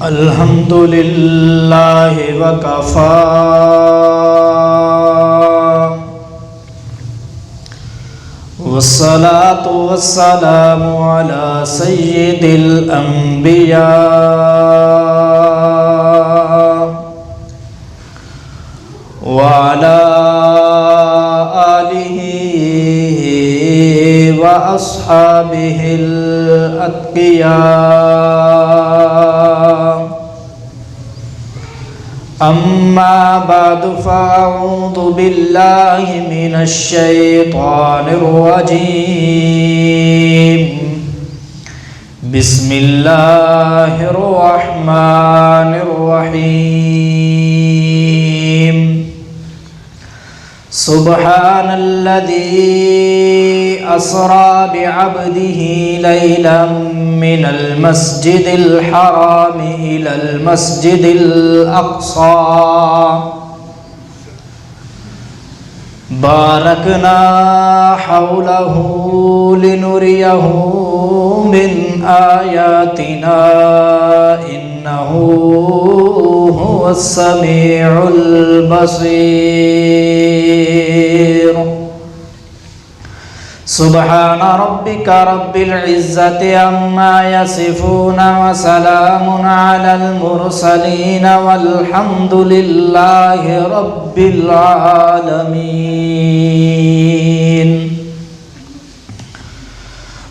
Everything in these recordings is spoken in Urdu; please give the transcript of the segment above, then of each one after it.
الحمد للہ وکفا والصلاة والسلام علی سید الانبیاء وعلی آلہ وأصحابه الأتقياء أما بعد فأعوذ بالله من الشيطان الرجيم بسم الله الرحمن الرحيم سبحان الذي أسرى بعبده ليلا من المسجد الحرام إلى المسجد الأقصى باركنا حوله لنريه من آياتنا إنه هو السميع البصير سبحان ربك رب العزة عما يصفون وسلام على المرسلين والحمد لله رب العالمين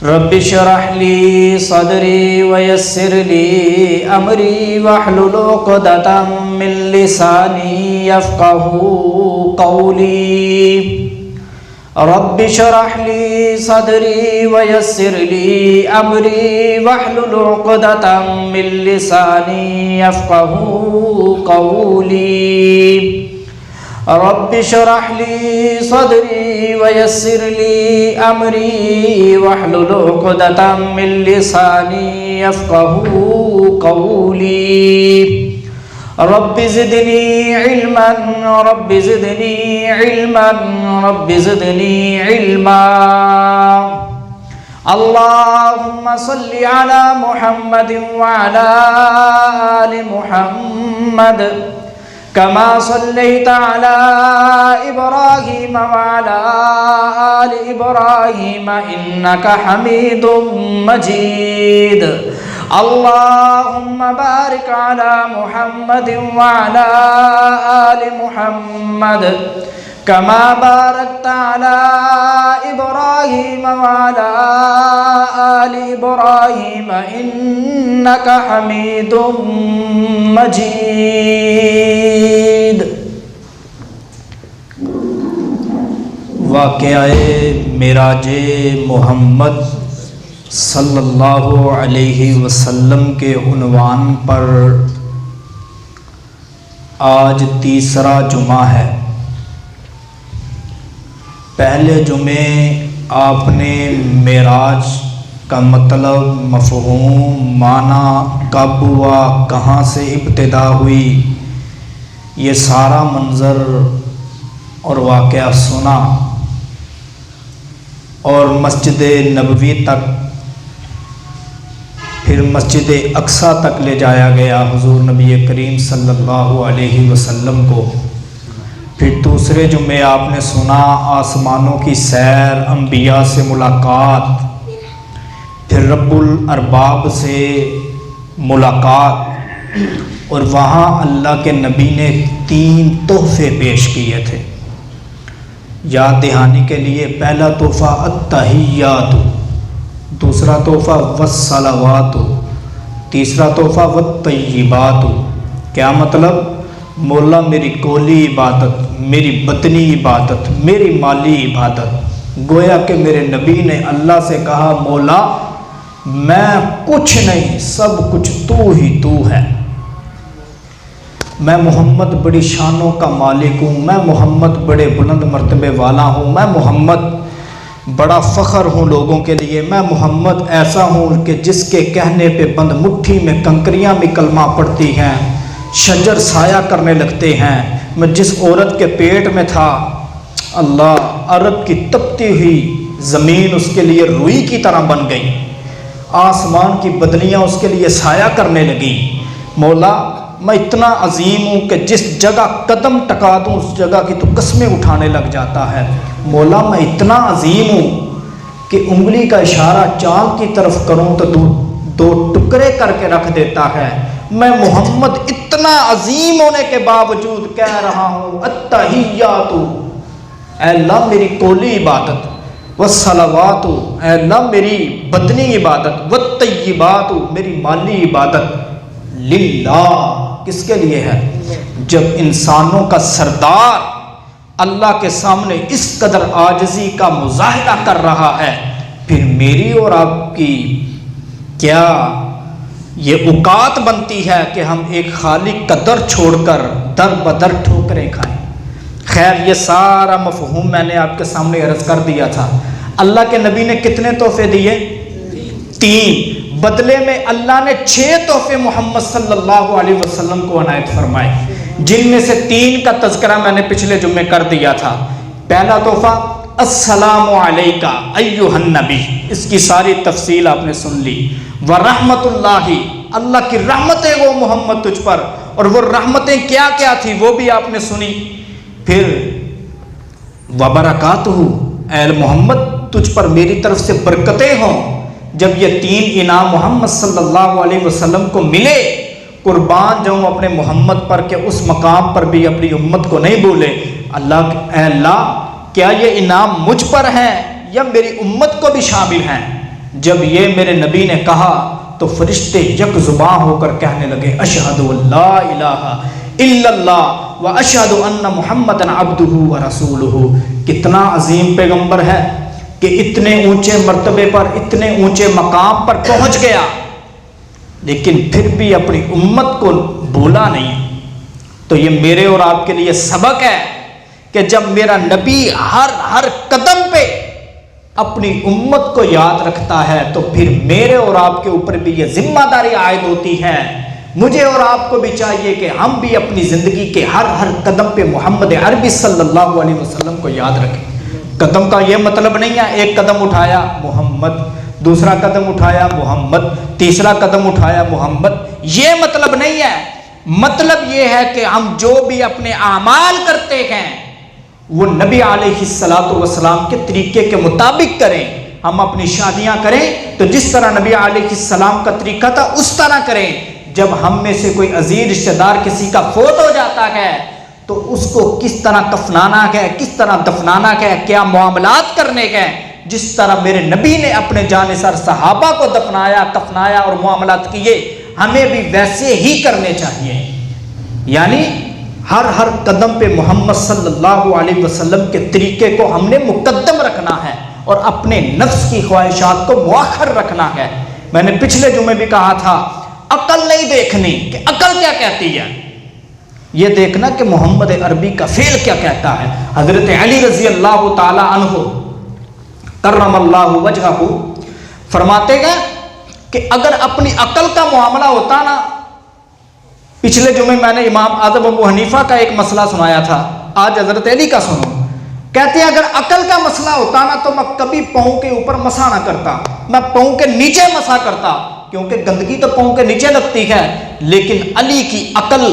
رب اشرح لي صدري ويسر لي أمري واحلل عقدة من لساني يفقهوا قولي رب اشرح لي صدري ويسر لي أمري واحلل عقدة من لساني يفقهوا قولي رب اشرح لي صدري ويسر لي أمري واحلل عقدة من لساني يفقهوا قولي رب زدني علما رب زدني علما رب زدني علما اللهم صل على محمد وعلى آل محمد كما صليت على إبراهيم وعلى آل إبراهيم إنك حميد مجيد اللهم بارك على محمد وعلى آل محمد كما باركت على إبراهيم وعلى آل إبراهيم إنك حميد مجيد واقعہ معراج محمد صلی اللہ علیہ وسلم کے عنوان پر آج تیسرا جمعہ ہے۔ پہلے جمعے آپ نے معراج کا مطلب، مفہوم، معنی، کب ہوا، کہاں سے ابتدا ہوئی، یہ سارا منظر اور واقعہ سنا، اور مسجد نبوی تک، پھر مسجد اقصیٰ تک لے جایا گیا حضور نبی کریم صلی اللہ علیہ وسلم کو۔ پھر دوسرے جمعے آپ نے سنا آسمانوں کی سیر، انبیاء سے ملاقات، پھر رب الارباب سے ملاقات، اور وہاں اللہ کے نبی نے 3 تحفے پیش کیے تھے یاد دہانی کے لیے۔ پہلا تحفہ التحیات، دوسرا تحفہ والصلوات، تیسرا تحفہ والطیبات۔ کیا مطلب؟ مولا میری قولی عبادت، میری بدنی عبادت، میری مالی عبادت۔ گویا کہ میرے نبی نے اللہ سے کہا مولا میں کچھ نہیں، سب کچھ تو ہی تو ہے۔ میں محمد بڑی شانوں کا مالک ہوں، میں محمد بڑے بلند مرتبے والا ہوں، میں محمد بڑا فخر ہوں لوگوں کے لیے، میں محمد ایسا ہوں کہ جس کے کہنے پہ بند مٹھی میں کنکریاں بھی کلمہ پڑتی ہیں، شجر سایہ کرنے لگتے ہیں۔ میں جس عورت کے پیٹ میں تھا، اللہ عرب کی تپتی ہوئی زمین اس کے لیے روئی کی طرح بن گئی، آسمان کی بدلیاں اس کے لیے سایہ کرنے لگی۔ مولا میں اتنا عظیم ہوں کہ جس جگہ قدم ٹکا دوں اس جگہ کی تو قسمیں اٹھانے لگ جاتا ہے۔ مولا میں اتنا عظیم ہوں کہ انگلی کا اشارہ چاند کی طرف کروں تو دو ٹکڑے کر کے رکھ دیتا ہے۔ میں محمد اتنا عظیم ہونے کے باوجود کہہ رہا ہوں التحیات، اے اللہ میری قولی عبادت، والصلوات، اے اللہ میری بدنی عبادت، والطیبات، میری مالی عبادت للہ، کس کے لیے ہے؟ جب انسانوں کا سردار اللہ کے سامنے اس قدر عاجزی کا مظاہرہ کر رہا ہے، پھر میری اور آپ کی کیا یہ اوقات بنتی ہے کہ ہم ایک خالق کا در چھوڑ کر در بدر ٹھوکریں کھائیں؟ خیر یہ سارا مفہوم میں نے آپ کے سامنے عرض کر دیا تھا۔ اللہ کے نبی نے کتنے تحفے دیے؟ 3۔ بدلے میں اللہ نے 6 تحفے محمد صلی اللہ علیہ وسلم کو عنایت فرمائے، جن میں سے 3 کا تذکرہ میں نے پچھلے جمعے کر دیا تھا۔ پہلا تحفہ السلام علیکہ ایھا النبی، اس کی ساری تفصیل آپ نے سن لی۔ ورحمت اللہ، اللہ کی رحمتیں وہ محمد تجھ پر، اور وہ رحمتیں کیا کیا تھی وہ بھی آپ نے سنی۔ پھر وبرکاتہ، اے محمد تجھ پر میری طرف سے برکتیں ہوں۔ جب یہ 3 انعام محمد صلی اللہ علیہ وسلم کو ملے، قربان جاؤں اپنے محمد پر کہ اس مقام پر بھی اپنی امت کو نہیں بھولے۔ اے اللہ کیا یہ انعام مجھ پر ہیں یا میری امت کو بھی شامل ہیں؟ جب یہ میرے نبی نے کہا تو فرشتے یک زباں ہو کر کہنے لگے اشہد لا الہ الا اللہ و اشہد ان محمدً عبدہ و رسولہ۔ کتنا عظیم پیغمبر ہے کہ اتنے اونچے مرتبے پر، اتنے اونچے مقام پر پہنچ گیا، لیکن پھر بھی اپنی امت کو بھولا نہیں۔ تو یہ میرے اور آپ کے لیے سبق ہے کہ جب میرا نبی ہر قدم پہ اپنی امت کو یاد رکھتا ہے تو پھر میرے اور آپ کے اوپر بھی یہ ذمہ داری عائد ہوتی ہے۔ مجھے اور آپ کو بھی چاہیے کہ ہم بھی اپنی زندگی کے ہر قدم پہ محمد عربی صلی اللہ علیہ وسلم کو یاد رکھیں۔ قدم کا یہ مطلب نہیں ہے ایک قدم اٹھایا محمد، دوسرا قدم اٹھایا محمد، تیسرا قدم اٹھایا محمد، یہ مطلب نہیں ہے۔ مطلب یہ ہے کہ ہم جو بھی اپنے اعمال کرتے ہیں وہ نبی علیہ السلام کے طریقے کے مطابق کریں۔ ہم اپنی شادیاں کریں تو جس طرح نبی علیہ السلام کا طریقہ تھا اس طرح کریں۔ جب ہم میں سے کوئی عزیز رشتہ دار کسی کا فوت ہو جاتا ہے تو اس کو کس طرح کفنانا ہے، کس طرح دفنانا ہے، کیا معاملات کرنے ہیں، جس طرح میرے نبی نے اپنے جانثار صحابہ کو دفنایا، کفنایا اور معاملات کیے، ہمیں بھی ویسے ہی کرنے چاہیے۔ یعنی ہر قدم پہ محمد صلی اللہ علیہ وسلم کے طریقے کو ہم نے مقدم رکھنا ہے اور اپنے نفس کی خواہشات کو مؤخر رکھنا ہے۔ میں نے پچھلے جمعے بھی کہا تھا عقل نہیں دیکھنی کہ عقل کیا کہتی ہے، یہ دیکھنا کہ محمد عربی کا فعل کیا کہتا ہے۔ حضرت علی رضی اللہ تعالی عنہ کرم اللہ وجہہ فرماتے ہیں کہ اگر اپنی عقل کا معاملہ ہوتا نا، پچھلے جمعے میں نے امام اعظم ابو حنیفہ کا ایک مسئلہ سنایا تھا، آج حضرت علی کا سنو۔ کہتے ہیں اگر عقل کا مسئلہ ہوتا نا تو میں کبھی پاؤں کے اوپر مسا نہ کرتا، میں پاؤں کے نیچے مسا کرتا، کیونکہ گندگی تو پاؤں کے نیچے لگتی ہے۔ لیکن علی کی عقل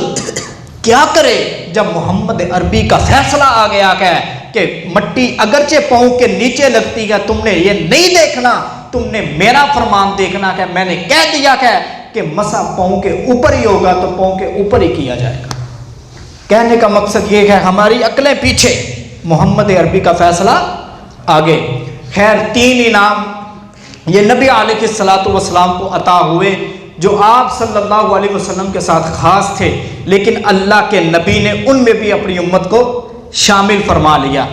کیا کرے جب محمد عربی کا فیصلہ آ گیا ہے کہ مٹی اگرچہ پاؤں کے نیچے لگتی ہے، تم نے یہ نہیں دیکھنا، تم نے میرا فرمان دیکھنا ہے، میں نے کہہ دیا ہے کہ مسا پاؤں کے اوپر ہی ہوگا تو پاؤں کے اوپر ہی کیا جائے گا۔ کہنے کا مقصد یہ ہے ہماری عقلیں پیچھے، محمد عربی کا فیصلہ آگے۔ خیر 3 انعام یہ نبی علیہ السلام کو عطا ہوئے جو آپ صلی اللہ علیہ وسلم کے ساتھ خاص تھے، لیکن اللہ کے نبی نے ان میں بھی اپنی امت کو شامل فرما لیا۔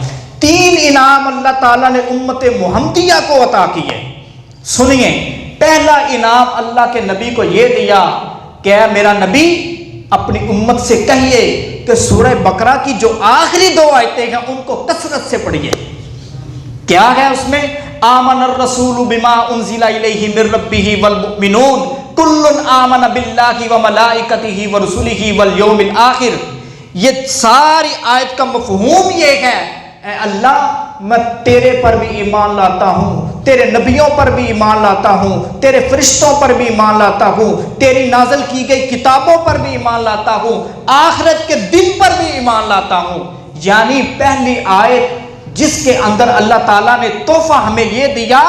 3 انعام اللہ تعالیٰ نے امت محمدیہ کو عطا کیے۔ سنیے، پہلا انعام اللہ کے نبی کو یہ دیا کہ اے میرا نبی اپنی امت سے کہیے کہ سورہ بقرہ کی جو آخری 2 آیتیں ہیں ان کو کثرت سے پڑھیے۔ کیا ہے اس میں؟ آمن الرسول بما انزل الیہ من ربہ والمؤمنون کل آمن باللہ وملائکتہ ورسلہ والیوم الآخر۔ یہ ساری آیت کا مفہوم یہ ہے اے اللہ میں تیرے پر بھی ایمان لاتا ہوں، تیرے نبیوں پر بھی ایمان لاتا ہوں، تیرے فرشتوں پر بھی ایمان لاتا ہوں، تیری نازل کی گئی کتابوں پر بھی ایمان لاتا ہوں، آخرت کے دن پر بھی ایمان لاتا ہوں۔ یعنی پہلی آیت جس کے اندر اللہ تعالیٰ نے تحفہ ہمیں یہ دیا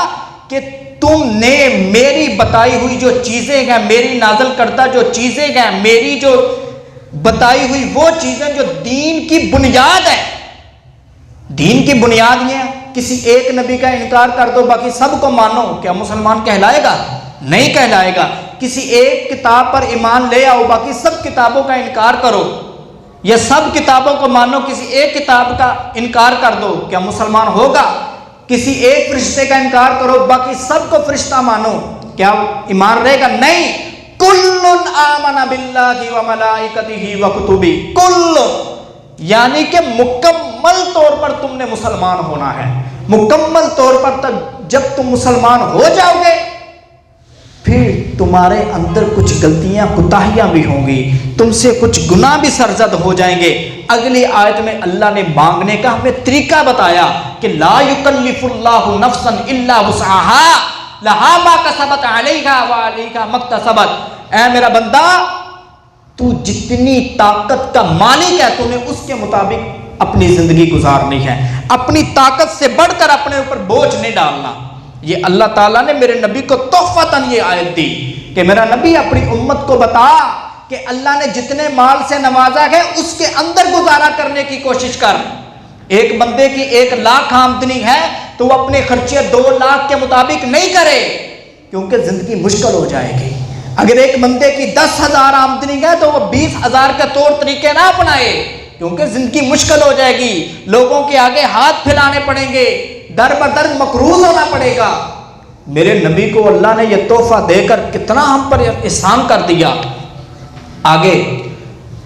کہ تم نے میری بتائی ہوئی جو چیزیں ہیں، میری نازل کردہ جو چیزیں ہیں، میری جو بتائی ہوئی وہ چیزیں جو دین کی بنیاد ہے۔ دین کی بنیاد یہ ہے کسی ایک نبی کا انکار کر دو باقی سب کو مانو، کیا مسلمان کہلائے گا؟ نہیں کہلائے گا۔ کسی ایک کتاب پر ایمان لے آؤ باقی سب کتابوں کا انکار کرو، یا سب کتابوں کو مانو کسی ایک کتاب کا انکار کر دو، کیا مسلمان ہوگا؟ کسی ایک فرشتے کا انکار کرو باقی سب کو فرشتہ مانو، کیا ایمان رہے گا؟ نہیں۔ کل آمن باللہ وملائکتہ وکتبہ، کل یعنی کہ مکمل طور پر تم نے مسلمان ہونا ہے۔ مکمل طور پر تک جب تم مسلمان ہو جاؤ گے پھر تمہارے اندر کچھ غلطیاں کوتاہیاں بھی ہوں گی، تم سے کچھ گناہ بھی سرزد ہو جائیں گے۔ اگلی آیت میں اللہ نے مانگنے کا ہمیں طریقہ بتایا کہ لا یکلف اللہ نفسا الا وسعها لہا ما کسبت علیہا وعلیہا ما اکتسبت۔ اے میرا بندہ، تو جتنی طاقت کا مالک ہے تو نے اس کے مطابق اپنی زندگی گزارنی ہے، اپنی طاقت سے بڑھ کر اپنے اوپر بوجھ نہیں ڈالنا۔ یہ اللہ تعالیٰ نے میرے نبی کو تحفتاً یہ آیت دی کہ میرا نبی اپنی امت کو بتا کہ اللہ نے جتنے مال سے نوازا ہے اس کے اندر گزارا کرنے کی کوشش کر۔ ایک بندے کی 1,00,000 آمدنی ہے تو وہ اپنے خرچے 2,00,000 کے مطابق نہیں کرے کیونکہ زندگی مشکل ہو جائے گی۔ اگر ایک بندے کی 10,000 آمدنی ہے تو وہ 20,000 کے طور طریقے نہ اپنائے کیونکہ زندگی مشکل ہو جائے گی، لوگوں کے آگے ہاتھ پھیلانے پڑیں گے، در بدر مقروض ہونا پڑے گا۔ میرے نبی کو اللہ نے یہ تحفہ دے کر کتنا ہم پر احسان کر دیا۔ آگے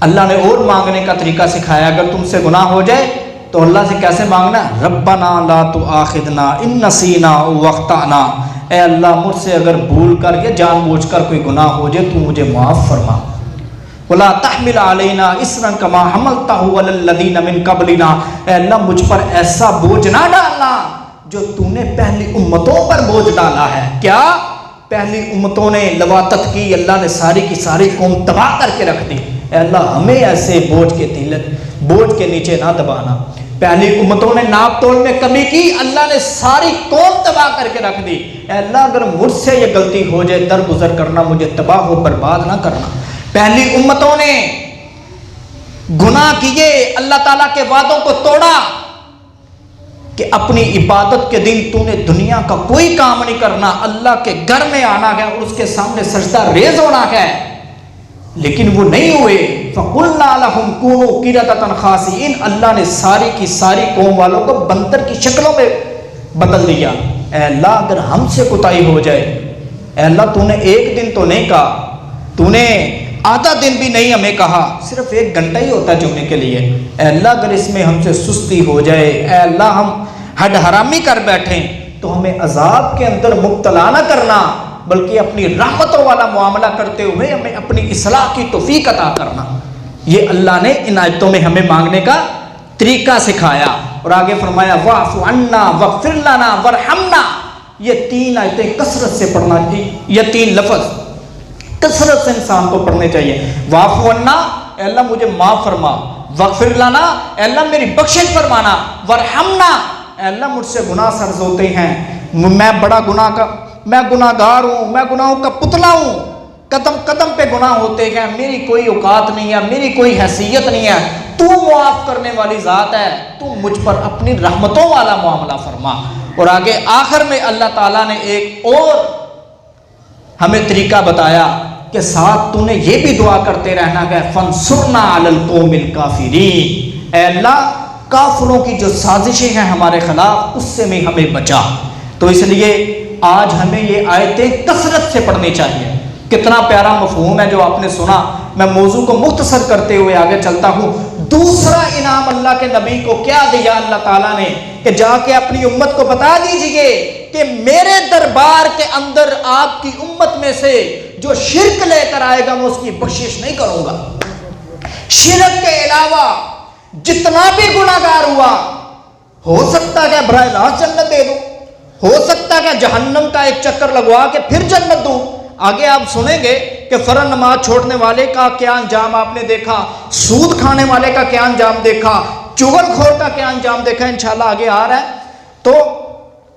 اللہ نے اور مانگنے کا طریقہ سکھایا، اگر تم سے گناہ ہو جائے تو اللہ سے کیسے مانگنا ہے؟ ربنا لا تؤاخذنا ان نسینا او اخطأنا، اے اللہ مجھ سے اگر بھول کر کے جان بوجھ کر کوئی گناہ ہو جائے تو مجھے معاف فرما۔ ولا تحمل علینا اصرا کما حملتہ علی الذین من قبلنا، اے اللہ مجھ پر ایسا بوجھ نہ ڈالنا جو تو نے پہلی امتوں پر بوجھ ڈالا ہے۔ کیا پہلی امتوں نے لواطت کی، اللہ نے ساری کی ساری قوم تباہ کر کے رکھ دی۔ اے اللہ ہمیں ایسے بوجھ کے نیچے نہ دبانا۔ پہلی امتوں نے ناپ تول میں کمی کی، اللہ نے ساری قوم تباہ کر کے رکھ دی۔ اے اللہ اگر مجھ سے یہ غلطی ہو جائے درگزر کرنا، مجھے تباہ و برباد نہ کرنا۔ پہلی امتوں نے گناہ کیے، اللہ تعالیٰ کے وعدوں کو توڑا کہ اپنی عبادت کے دن تو نے دنیا کا کوئی کام نہیں کرنا، اللہ کے گھر میں آنا ہے اور اس کے سامنے سجدہ ریز ہونا ہے، لیکن وہ نہیں ہوئے۔ فَقُلْنَا لَهُمْ كُونُوا قِرَدَةً خَاسِئِينَ، اللہ نے ساری کی ساری قوم والوں کو بندر کی شکلوں میں بدل دیا۔ اے اللہ اگر ہم سے کوتاہی ہو جائے، اے اللہ تو نے ایک دن تو نہیں کہا، تو نے آدھا دن بھی نہیں ہمیں کہا، صرف 1 گھنٹہ ہی ہوتا جمعے کے لیے، اے اللہ اگر اس میں ہم سے سستی ہو جائے، اے اللہ ہم حد حرامی کر بیٹھیں تو ہمیں عذاب کے اندر مبتلا نہ کرنا، بلکہ اپنی رحمتوں والا معاملہ کرتے ہوئے ہمیں اپنی اصلاح کی توفیق عطا کرنا۔ یہ اللہ نے ان آیتوں میں ہمیں مانگنے کا طریقہ سکھایا، اور آگے فرمایا واعف عنا واغفر لنا وارحمنا۔ یہ 3 آیتیں کثرت سے پڑھنا چاہیے، یہ 3 لفظ کثرت سے انسان کو پڑھنے چاہیے۔ واعف عنا، اے اللہ مجھے معاف فرما، واغفر لنا، اے اللہ میری بخشش فرمانا، وارحمنا، اے اللہ مجھ سے گناہ سرز ہوتے ہیں، میں میں گناہ گار ہوں، میں گناہوں کا پتلا ہوں، قدم قدم پہ گناہ ہوتے ہیں، میری کوئی اوقات نہیں ہے، میری کوئی حیثیت نہیں ہے، تو معاف کرنے والی ذات ہے، تو مجھ پر اپنی رحمتوں والا معاملہ فرما۔ اور آگے آخر میں اللہ تعالیٰ نے ایک اور ہمیں طریقہ بتایا کہ ساتھ تو نے یہ بھی دعا کرتے رہنا ہے فانصرنا علی القوم الکافرین، اے اللہ کافروں کی جو سازشیں ہیں ہمارے خلاف اس سے میں ہمیں بچا۔ تو اس لیے آج ہمیں یہ آیتیں کثرت سے پڑھنی چاہیے۔ کتنا پیارا مفہوم ہے جو آپ نے سنا۔ میں موضوع کو مختصر کرتے ہوئے آگے چلتا ہوں۔ دوسرا انعام اللہ کے نبی کو کیا دیا اللہ تعالیٰ نے کہ جا کے اپنی امت کو بتا دیجئے کہ میرے دربار کے اندر آپ کی امت میں سے جو شرک لے کر آئے گا میں اس کی بخشش نہیں کروں گا۔ شرک کے علاوہ جتنا بھی گناہگار ہوا ہو سکتا ہے کہ براہ راست جنت دے دوں، ہو سکتا ہے کہ جہنم کا ایک چکر لگوا کے پھر جنت دوں۔ آگے آپ سنیں گے کہ فرض نماز چھوڑنے والے کا کیا انجام آپ نے دیکھا، سود کھانے والے کا کیا انجام دیکھا، چغل خور کا کیا انجام دیکھا، انشاءاللہ آگے آ رہا ہے۔ تو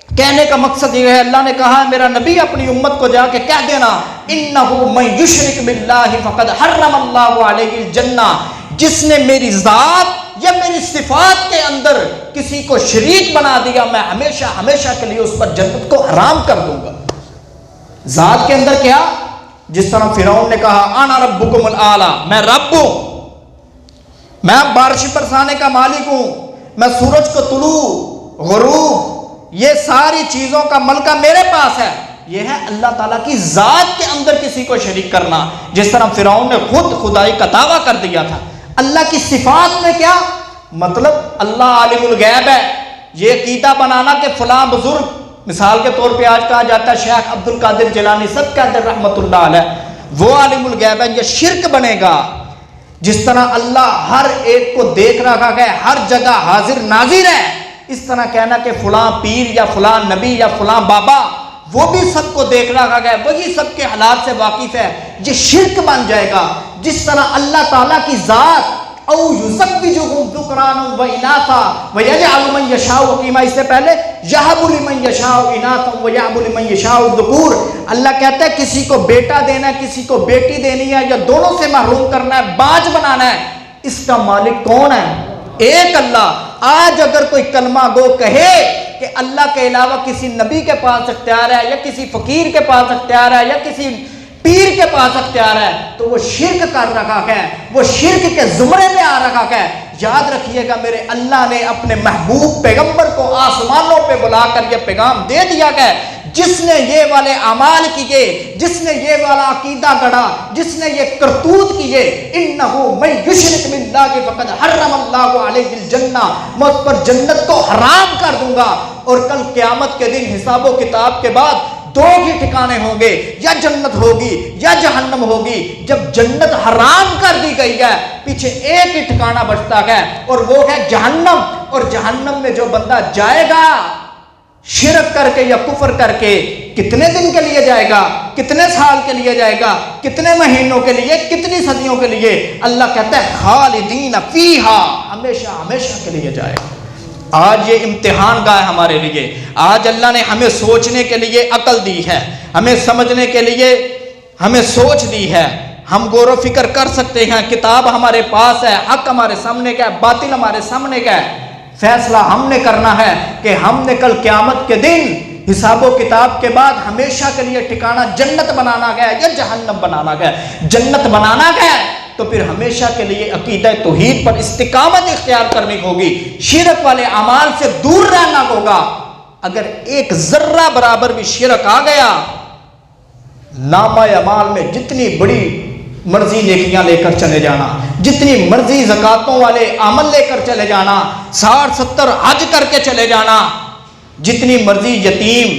کہنے کا مقصد یہ ہے، اللہ نے کہا ہے میرا نبی اپنی امت کو جا کے کہہ دینا، انہ من یشرک باللہ فقد حرم اللہ علیہ الجنہ، جس نے میری ذات یا میری صفات کے اندر کسی کو شریک بنا دیا، میں ہمیشہ ہمیشہ کے لیے اس پر جنت کو حرام کر دوں گا۔ ذات کے اندر کیا؟ جس طرح فرعون نے کہا انا ربکم الاعلی، میں رب ہوں، میں بارش برسانے کا مالک ہوں، میں سورج کو طلوع غروب یہ ساری چیزوں کا ملکہ میرے پاس ہے۔ یہ ہے اللہ تعالیٰ کی ذات کے اندر کسی کو شریک کرنا، جس طرح فرعون نے خود خدائی کا دعویٰ کر دیا تھا۔ اللہ کی صفات میں کیا مطلب؟ اللہ عالم الغیب ہے، یہ عقیدہ بنانا کہ فلاں بزرگ، مثال کے طور پہ آج کہا جاتا ہے شیخ عبد القادر جیلانی سب قادر رحمت اللہ علیہ، وہ عالم الغیب ہے، یہ شرک بنے گا۔ جس طرح اللہ ہر ایک کو دیکھ رہا ہے، ہر جگہ حاضر ناظر ہے، اس طرح کہنا کہ فلاں پیر یا فلاں نبی یا فلاں بابا وہ بھی سب کو دیکھ رہا ہے، وہی سب کے حالات سے واقف ہے، یہ شرک بن جائے گا۔ جس طرح اللہ تعالیٰ کی ذات او یزوجہم ذکرانا و اناثا ویجعل من یشاء عقیما، اس سے پہلے یہب لمن یشاء اناثا ویہب لمن یشاء الذکور، اللہ کہتا ہے کسی کو بیٹا دینا ہے، کسی کو بیٹی دینی ہے، یا دونوں سے محروم کرنا ہے، باج بنانا ہے۔ اس کا مالک کون ہے؟ ایک اللہ۔ آج اگر کوئی کلمہ گو کہے کہ اللہ کے علاوہ کسی نبی کے پاس اختیار ہے، یا کسی فقیر کے پاس اختیار ہے، یا کسی پیر کے پاس اختیار ہے، تو وہ شرک کر رکھا ہے، وہ شرک کے زمرے میں آ رکھا ہے۔ یاد رکھیے گا میرے اللہ نے اپنے محبوب پیغمبر کو آسمانوں پہ بلا کر یہ پیغام دے دیا کہ جس نے یہ والے اعمال کیے، جس نے یہ والا عقیدہ گڑھا، جس نے یہ کرتوت کیے، انہو من یشرک باللہ فقد حرم اللہ علیہ الجنہ، میں اس پر جنت کو حرام کر دوں گا۔ اور کل قیامت کے دن حساب و کتاب کے بعد دو ہی ٹھکانے ہوں گے، یا جنت ہوگی یا جہنم ہوگی۔ جب جنت حرام کر دی گئی ہے، پیچھے ایک ہی ٹھکانہ بچتا ہے، اور وہ ہے جہنم۔ اور جہنم میں جو بندہ جائے گا شرک کر کے یا کفر کر کے، کتنے دن کے لیے جائے گا، کتنے سال کے لیے جائے گا، کتنے مہینوں کے لیے، کتنی صدیوں کے لیے؟ اللہ کہتا ہے خالدین فیہا، ہمیشہ ہمیشہ کے لیے جائے گا۔ آج یہ امتحان گاہ ہے ہمارے لیے۔ آج اللہ نے ہمیں سوچنے کے لیے عقل دی ہے، ہمیں سمجھنے کے لیے ہمیں سوچ دی ہے، ہم غور و فکر کر سکتے ہیں، کتاب ہمارے پاس ہے، حق ہمارے سامنے کا ہے، باطل ہمارے سامنے کا ہے۔ فیصلہ ہم نے کرنا ہے کہ ہم نے کل قیامت کے دن حساب و کتاب کے بعد ہمیشہ کے لیے ٹھکانہ جنت بنانا گیا یا جہنم بنانا گیا۔ جنت بنانا گیا تو پھر ہمیشہ کے لیے عقیدہ توحید پر استقامت اختیار کرنی ہوگی، شرک والے اعمال سے دور رہنا ہوگا۔ اگر ایک ذرہ برابر بھی شرک آ گیا، نامہ اعمال میں جتنی بڑی مرضی نیکیاں لے کر چلے جانا، جتنی مرضی زکاتوں والے عمل لے کر چلے جانا، 60-70 حج کر کے چلے جانا، جتنی مرضی یتیم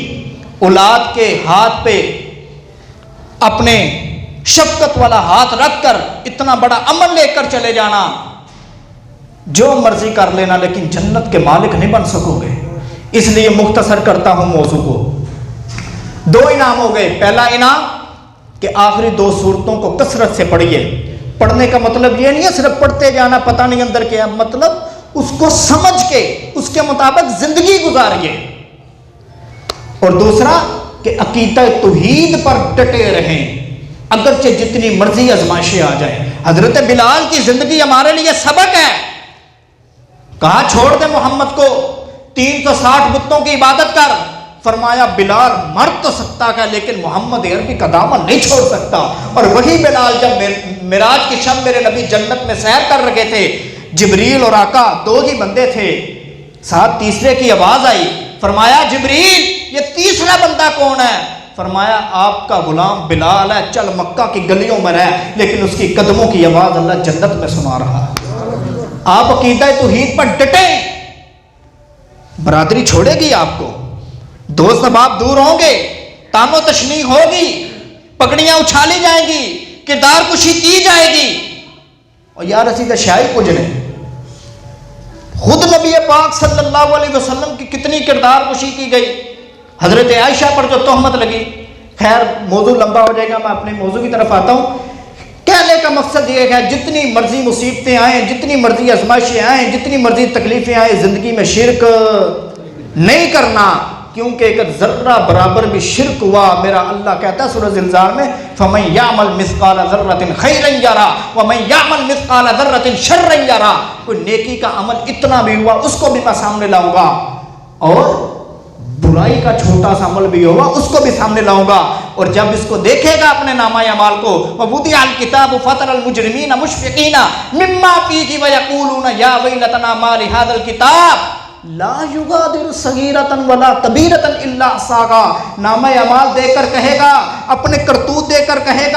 اولاد کے ہاتھ پہ اپنے شفقت والا ہاتھ رکھ کر اتنا بڑا عمل لے کر چلے جانا، جو مرضی کر لینا، لیکن جنت کے مالک نہیں بن سکو گے۔ اس لیے مختصر کرتا ہوں موضوع کو۔ 2 انعام ہو گئے۔ پہلا انعام کہ آخری 2 صورتوں کو کثرت سے پڑھیے۔ پڑھنے کا مطلب یہ نہیں ہے صرف پڑھتے جانا، پتہ نہیں اندر کیا، مطلب اس کو سمجھ کے اس کے مطابق زندگی گزاریے۔ اور دوسرا کہ عقیدہ توحید پر ڈٹے رہیں، اگرچہ جتنی مرضی آزمائشیں آ جائیں۔ حضرت بلال کی زندگی ہمارے لیے سبق ہے۔ کہا چھوڑ دے محمد کو، 360 بتوں کی عبادت کر۔ فرمایا بلال مر تو سکتا ہے لیکن محمد عربی کا دامن نہیں چھوڑ سکتا۔ اور وہی بلال جب معراج کی شب میرے نبی جنت میں سیر کر رہے تھے، جبریل اور آقا 2 ہی بندے تھے، ساتھ تیسرے کی آواز آئی۔ فرمایا جبریل یہ تیسرا بندہ کون ہے؟ فرمایا آپ کا غلام بلال ہے، چل مکہ کی گلیوں میں رہ، لیکن اس کی قدموں کی آواز اللہ جنت میں سنا رہا ہے۔ آپ عقیدہ توحید پر ڈٹیں، برادری چھوڑے گی آپ کو، دوست احباب دور ہوں گے، تان و تشنیع ہوگی، پگڑیاں اچھالی جائیں گی، کردار کشی کی جائے گی، اور یار اسی کا شاعر کچھ نہیں خود نبی پاک صلی اللہ علیہ وسلم کی کتنی کردار کشی کی گئی. حضرت عائشہ پر جو تہمت لگی، خیر موضوع لمبا ہو جائے گا، میں اپنے موضوع کی طرف آتا ہوں. کہنے کا مقصد یہ ہے جتنی مرضی مصیبتیں آئیں، جتنی مرضی آزمائشیں آئیں، جتنی مرضی تکلیفیں آئیں، زندگی میں شرک نہیں کرنا، کیونکہ اگر ذرہ برابر بھی شرک ہوا، میرا اللہ کہتا ہے سورہ زلزال میں فَمَن يَعْمَلْ مِثْقَالَ ذَرَّةٍ خَيْرًا يَرَهُ وَمَن يَعْمَلْ مِثْقَالَ ذَرَّةٍ شَرًّا يَرَهُ. کوئی نیکی کا عمل اتنا بھی ہوا اس کو بھی میں سامنے لاؤں گا، اور برائی کا چھوٹا سا عمل بھی ہوگا اس کو بھی سامنے لاؤں گا. اور جب اس کو دیکھے گا اپنے نامہ اعمال کو، وَوُضِعَ الْكِتَابُ فَتَرَى الْمُجْرِمِينَ مُشْفِقِينَ مِمَّا فِيهِ وَيَقُولُونَ يَا وَيْلَتَنَا مَا لِهَذَا الْكِتَابِ لا یغادر صغیرۃ ولا کبیرۃ الا احصاها. نامہ اعمال دے کر کہے گا، اپنے کرتوت دے کر کہے گا